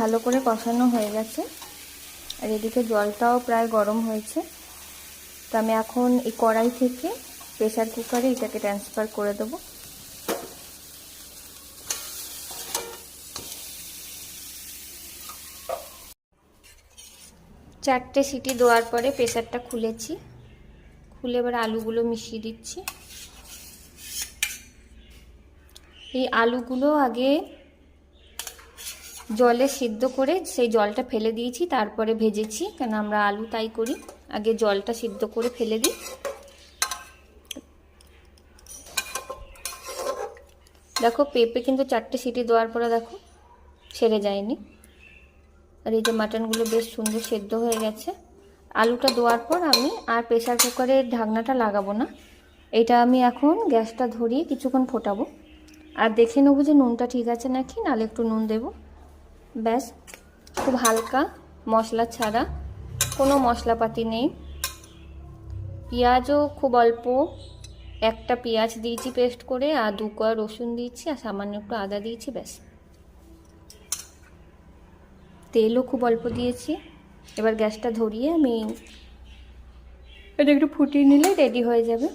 ভালো করে কষানো হয়ে গেছে আর এদিকে জলটাও প্রায় গরম হয়েছে। তো আমি এখন এই কড়াই থেকে প্রেসার কুকারে এটাকে ট্রান্সফার করে দেবো। চারটে সিটি দেওয়ার পরে প্রেসারটা খুলেছি, খুলে এবার আলুগুলো মিশিয়ে দিচ্ছি। এই আলুগুলো আগে জলে সিদ্ধ করে সেই জলটা ফেলে দিয়েছি, তারপরে ভেজেছি, কেন আমরা আলু তাই করি, আগে জলটা সিদ্ধ করে ফেলে দিই। দেখো পেঁপে কিন্তু চারটে সিটি দেওয়ার পরে দেখো ছেড়ে যায়নি। আর এই যে মাটনগুলো বেশ সুন্দর সেদ্ধ হয়ে গেছে। আলুটা দেওয়ার পর আমি আর প্রেসার কুকারের ঢাকনাটা লাগাবো না, এটা আমি এখন গ্যাসটা ধরিয়ে কিছুক্ষণ ফোটাবো আর দেখে নেবো যে নুনটা ঠিক আছে নাকি, নাহলে একটু নুন দেবো। ব্যাস, খুব হালকা মশলা ছাড়া, কোনো মশলাপাতি নেই। পেঁয়াজও খুব অল্প, একটা পেঁয়াজ দিয়েছি পেস্ট করে, আর 2 কোয়া রসুন দিয়েছি, আর সামান্য একটু আদা দিয়েছি, ব্যাস। তেলও খুব অল্প দিয়েছি। এবার গ্যাসটা ধরিয়ে আমি এটা একটু ফুটিয়ে নিলে রেডি হয়ে যাবে।